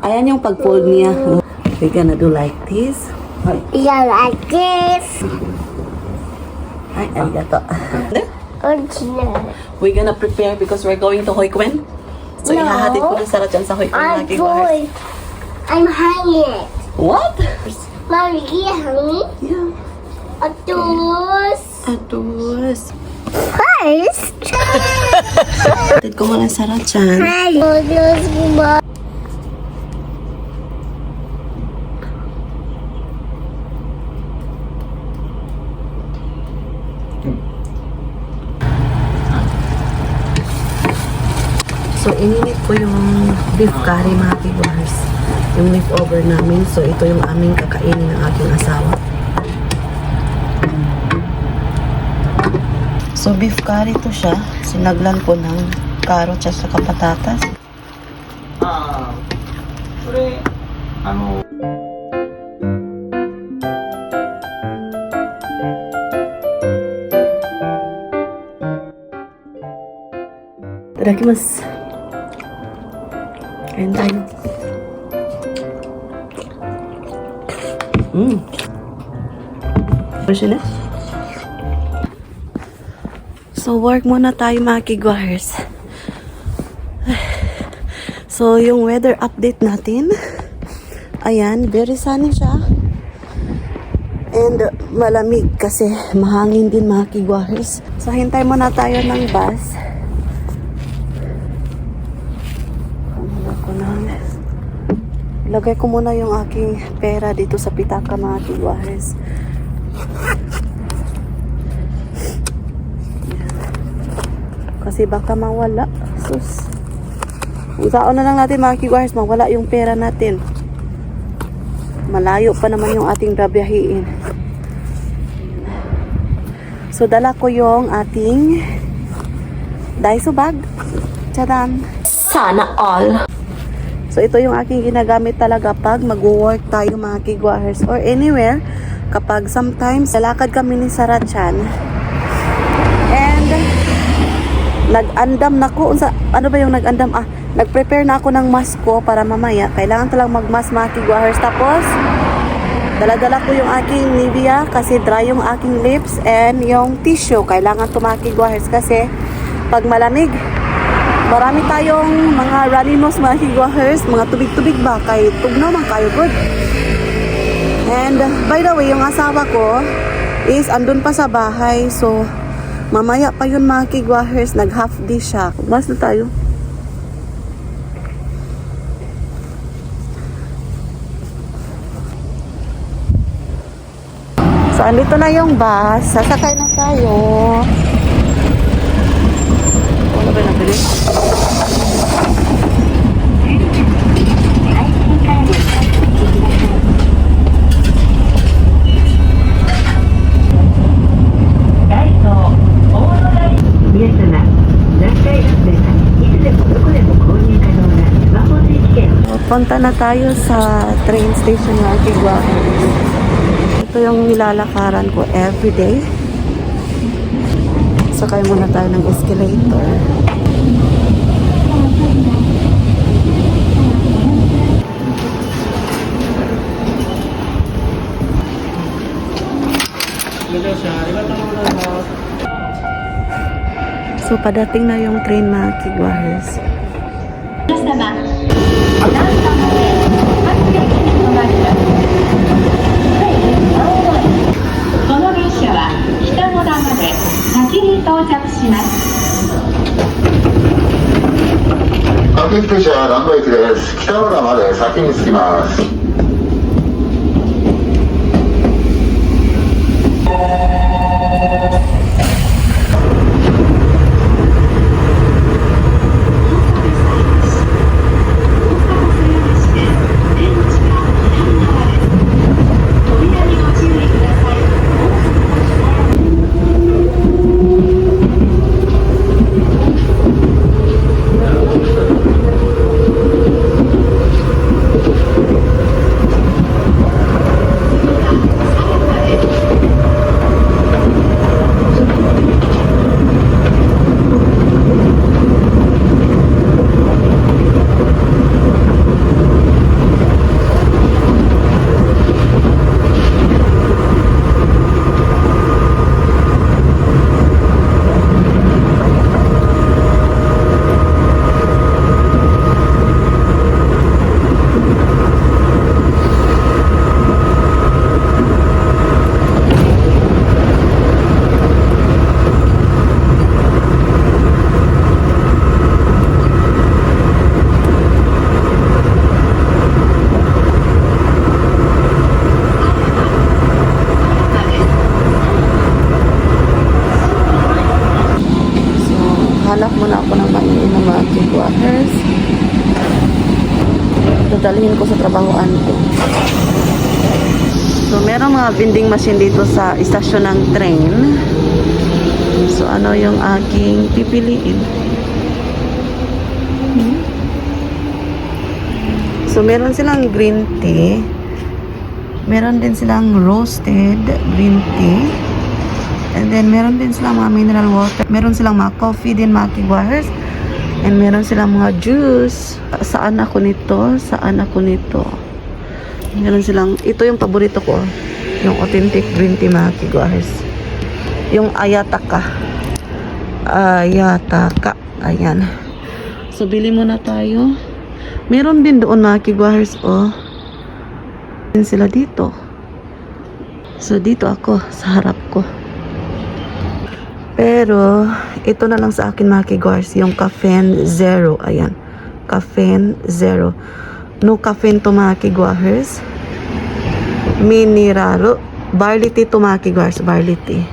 Ayan yung pag-fold niya. We're gonna do like this. Yeah, like this. Ay, arigato. Original. We're gonna prepare because we're going to Hoikuen. So, No. ihahatid ko na Sarah dyan sa Hoikuen I'm lagi. boy. I'm hanging it. What? Mommy, can you hang me? Yeah. Atus. Atus. First. Hatid ko muna Sarah dyan. Hi. Atus, Mom. So, ininit ko yung beef curry mga kibars. Yung leftover namin. So, ito yung aming kakainin ng aking asawa. So, beef curry to siya. Sinaglan ko ng carrots at saka patatas. それいただきます。Kain tayo. Masya na. So, work muna tayo mga kigwars. So, yung weather update natin. Ayan, very sunny siya. And malamig kasi mahangin din mga kigwars. So, hintay muna tayo ng bus. Lagay ko muna yung aking pera dito sa pitaka mga kigwares. Kasi baka mawala. Sus. Usaon na lang natin mga kigwares, mawala yung pera natin. Malayo pa naman yung ating babiyahiin. So dala ko yung ating Daiso bag. Tadam! Sana all! So, ito yung aking ginagamit talaga pag mag-work tayo mga kigwahers or anywhere. Kapag sometimes, lalakad kami ni Sarah Chan. And, nag-andam na ko. Ano ba yung nag-andam? Nag-prepare na ako ng mask ko para mamaya. Kailangan talang mag-mask mga kigwahers. Tapos, dala-dala ko yung aking Nivea kasi dry yung aking lips and yung tissue. Kailangan ito mga kigwahers kasi pag malamig, marami tayong mga runny nose mga kigwahers, mga tubig-tubig ba, kay tugnaw man kayo good. And by the way, yung asawa ko is andun pa sa bahay, so mamaya pa yun mga kigwahers, nag half day siya. Bas na tayo. So andito na yung bus, sasakay na tayo. Ano ba nabili? Punta na tayo sa train station ng Kigwahan. Ito yung nilalakaran ko everyday. Sakay muna tayo ng escalator. So, padating na yung train mga Kigwahers. kiguahers. Dadalhin ko sa trabahoan ko. So, meron mga vending machine dito sa istasyon ng train. So, ano yung aking pipiliin? So, meron silang green tea. Meron din silang roasted green tea. And then, meron din silang mga mineral water. Meron silang mga coffee din, mga kiguahers. And meron silang mga juice. Saan ako nito? Saan ako nito? Meron silang, ito yung paborito ko. Yung authentic green tea, mga kiguahers. Yung Ayataka. Ayataka. Ayan. So, bili muna tayo. Meron din doon, mga kiguahers, oh. Meron sila dito. So, dito ako, sa harap ko. Pero, ito na lang sa akin, mga kiguahers, yung Caffeine Zero. Ayan. Caffeine Zero. No caffeine to, mga kiguahers. Mineralo. Barley tea to, mga kiguahers. Barley tea.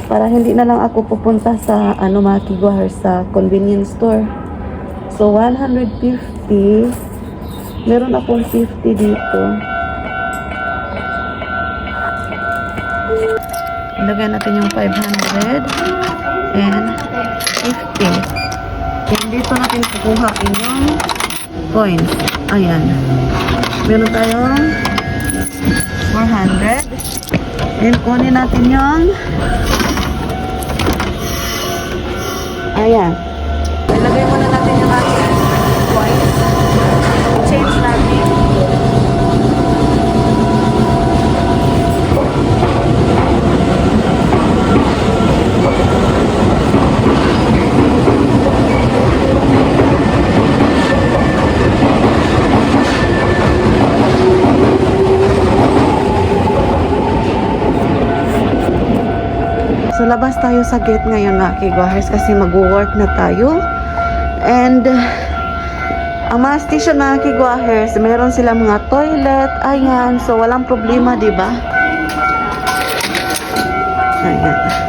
Para hindi na lang ako pupunta sa mga kiguahers, sa convenience store. So, 150. Meron akong 50 dito. Ilagay natin yung 500 and 50. And dito natin kukuha yung coins. Ayan. Meron tayong 400. And kunin natin yung ayan. Ilagay muna natin yung ating coins. Change natin. So, labas tayo sa gate ngayon, mga kiguahers, kasi mag-work na tayo. And, ang mga station, mga kiguahers, meron silang mga toilet. Ayan. So, walang problema, di ba? Ayan.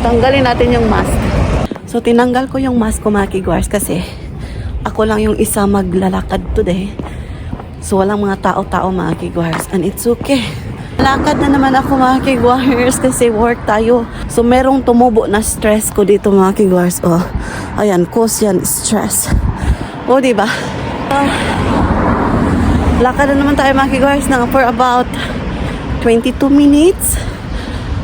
Tanggalin natin yung mask. So, tinanggal ko yung mask ko, mga kiguahers, kasi ako lang yung isa maglalakad today. So, walang mga tao-tao, mga kiguahers. And it's okay. Lakad na naman ako, mga kiguahers, kasi work tayo. So, merong tumubo na stress ko dito, mga kiguahers. Oh, ayan, cause yan, stress. Oh, diba? Lakad na naman tayo, mga kiguahers, na for about 22 minutes.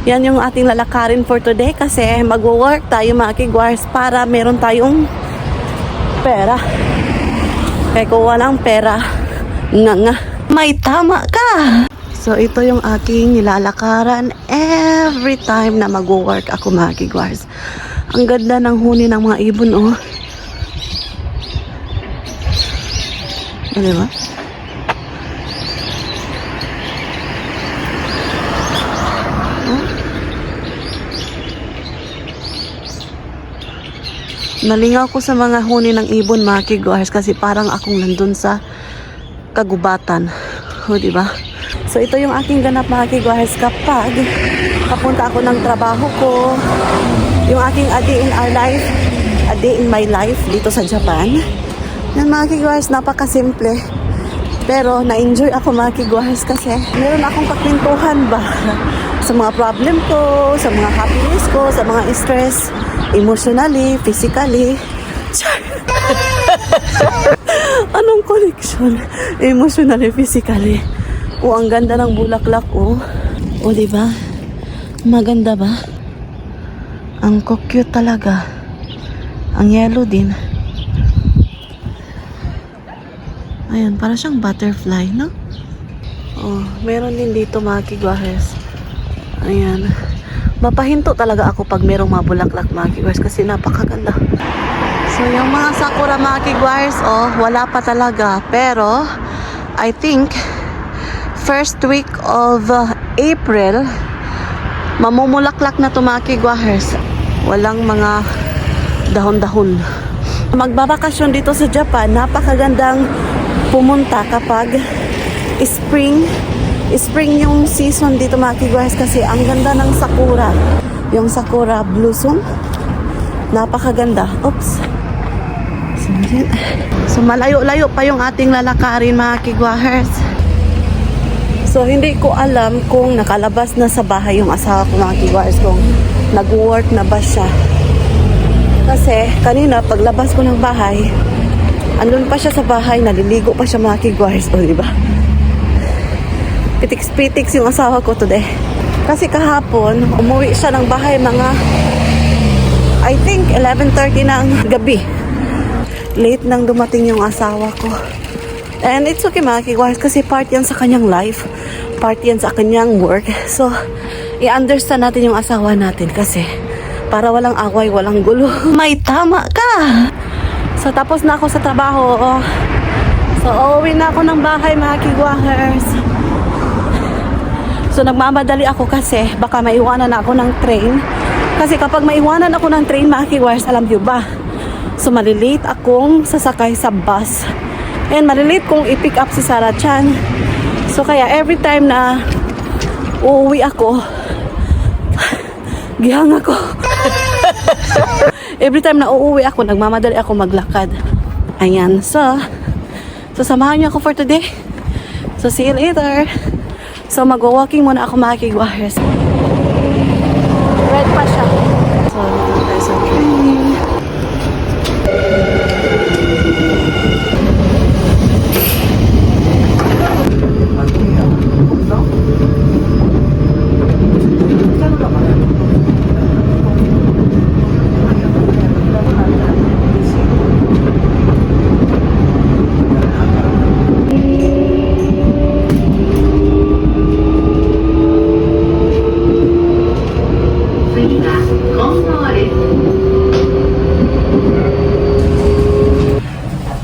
Yan yung ating lalakarin for today kasi magwo-work tayo, mga kiguahers, para meron tayong pera. Kaya kung walang pera, nga, may tama ka! So, ito yung aking nilalakaran every time na magwo-work ako, mga kiguahers. Ang ganda ng huni ng mga ibon, oh. Diba? Nalingaw ko sa mga huni ng ibon, mga kiguahers, kasi parang akong nandun sa kagubatan. O, diba? So, ito yung aking ganap, mga kiguahers, kapag papunta ako ng trabaho ko, yung aking a day in our life, a day in my life dito sa Japan. Yan, mga kiguahers, napakasimple. Pero, na-enjoy ako, mga kiguahers, kasi meron akong kakwentuhan ba sa mga problem ko, sa mga happiness ko, sa mga stress, emotionally, physically. Anong connection? Emotionally, physically. O, ang ganda ng bulaklak, oh. O, diba? Maganda ba? Ang cute talaga. Ang yellow din. Ayan, para siyang butterfly, no? Oh, meron din dito, mga kiguahers. Ayan. Mapahinto talaga ako pag merong mga bulaklak, mga kiguahers, kasi napakaganda. So, yung mga sakura, mga kiguahers, oh, wala pa talaga. Pero, I think, first week of April, mamumulaklak na to mga kigwahers. Walang mga dahon-dahon. Magbabakasyon dito sa Japan, napakagandang pumunta kapag spring yung season dito mga kigwahers kasi ang ganda ng sakura. Yung sakura blossom. Napakaganda. Oops. So malayo-layo pa yung ating lalakarin mga kigwahers. So hindi ko alam kung nakalabas na sa bahay yung asawa ko mga kigwahers, kung nag-work na ba siya. Kasi kanina paglabas ko ng bahay, andun pa siya sa bahay, naliligo pa siya mga kigwahers. O diba? Pitiks-pitiks yung asawa ko today. Kasi kahapon, umuwi siya ng bahay mga I think 11:30 ng gabi. Late nang dumating yung asawa ko. And it's okay mga kigwahers kasi part yan sa kanyang life. Part yan sa kanyang work. So, i-understand natin yung asawa natin kasi para walang away, walang gulo. May tama ka! So, tapos na ako sa trabaho. So, uuwi na ako ng bahay mga kigwahers. So, nagmamadali ako kasi baka maiwanan na ako ng train. Kasi kapag maiwanan ako ng train, mga kigwahers, alam nyo ba? So, malilate akong sasakay sa bus. And malilate kong i-pick up si Sarah Chan. So, kaya every time na uuwi ako, gihang ako. Every time na uuwi ako, nagmamadali ako maglakad. Ayan. So, samahan niyo ako for today. So, see you later. So, mag-walking muna ako mga kigwahers. Red pa siya. So, there's a train.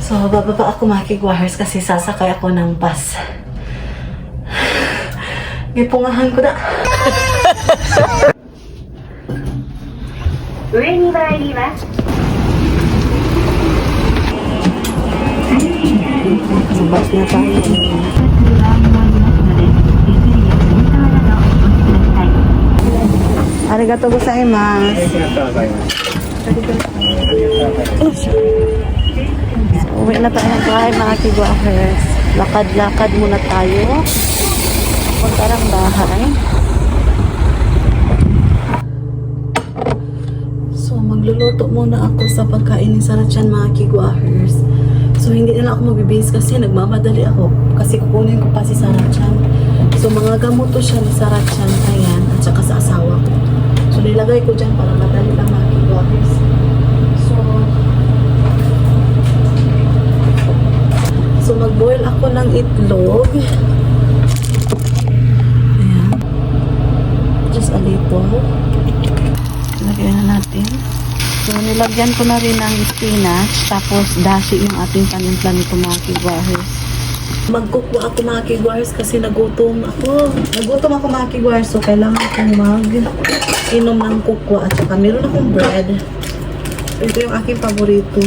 So, bababa ako mga kigwahers kasi sasakay ako ng bus. Gipungahan ko na. 上に参ります。 Sa bus na tayo. Arigatou gozaimasu. Uwi na tayo ng bahay mga kigwahers. Lakad-lakad muna tayo. Punta ng bahay. So magluluto muna ako sa pagkain ni Sarah Chan mga kigwahers. So hindi na ako magbibihis kasi nagmamadali ako. Kasi kukunin ko pa si Sarah Chan. So mga gamot to siya ni Sarah Chan. Ayan. At saka sa asawa ko. So nilagay ko dyan para madali lang mga kigwahers. So, mag-boil ako ng itlog. Ayan. Just a little. Lagyan na natin. So, nilagyan ko na rin ng spinach. Tapos, dashi yung ating panimpla nito mga kigwahers. Magkukwa ako mga kigwahers kasi nagutom ako. Nagutom ako mga kigwahers. So, kailangan kong mag-inom ng kukwa. At saka, meron akong bread. Ito yung aking paborito.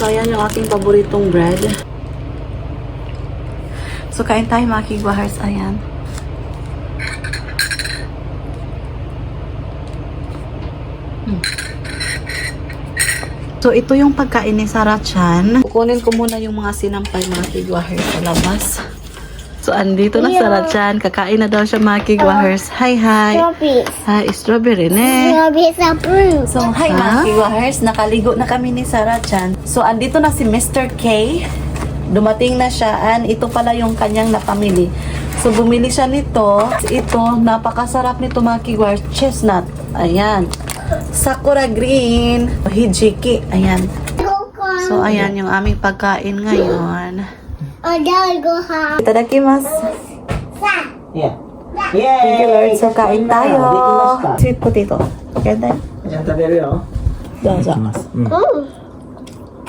So, ayan yung aking paboritong bread. So, kain tayo mga kigwahers. Ayan. So, ito yung pagkain ni Sarah Chan. Kukunin ko muna yung mga sinampay mga kigwahers sa labas. So, andito na Sarah Chan. Kakain na daw siya mga kigwahers. Hi, hi. Strawberries. Hi, strawberry ne. Strawberries are blue. So, hi mga kigwahers. Nakaligo na kami ni Sarah Chan. So, andito na si Mr. K. Dumating na siya. And ito pala yung kanyang napamili. So, bumili siya nito. Ito, napakasarap nito mga kigwahers. Chestnut. Ayan. Sakura green. Hijiki. Ayan. So, ayan yung aming pagkain ngayon. Oh, now we go home. Itadakimasu. Yeah. Thank you, Lord. So, kain tayo. Sweet potato. Ganda. じゃあ食べるよ。 Dozo. Mm.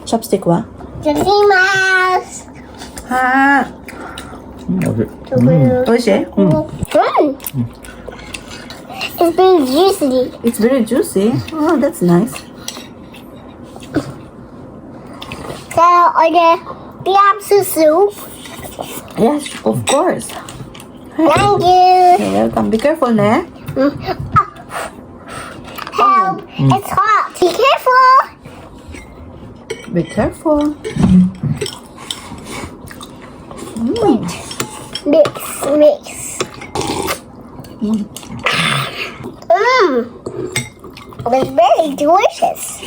Chopstick wa? Jakimasu. Ah, oishi. It's very juicy. It's very juicy. Oh, that's nice. So, do you have some soup? Yes, of course. Thank you. You're welcome. Be careful, ne? Help. It's hot. Be careful. Be careful. Mix. It's very delicious.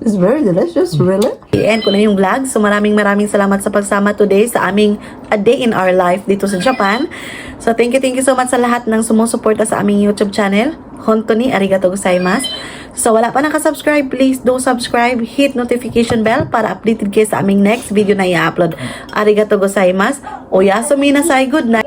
It's very delicious, really. And ko na yung vlog. So maraming salamat sa pagsama today sa aming A Day in Our Life dito sa Japan. So thank you so much sa lahat ng sumusuporta sa aming YouTube channel. Honto ni arigatou gozaimasu. So wala pa nakasubscribe, please do subscribe, hit notification bell para updated kayo sa aming next video na i-upload. Arigatou gozaimasu. Oyasumi nasai, good night.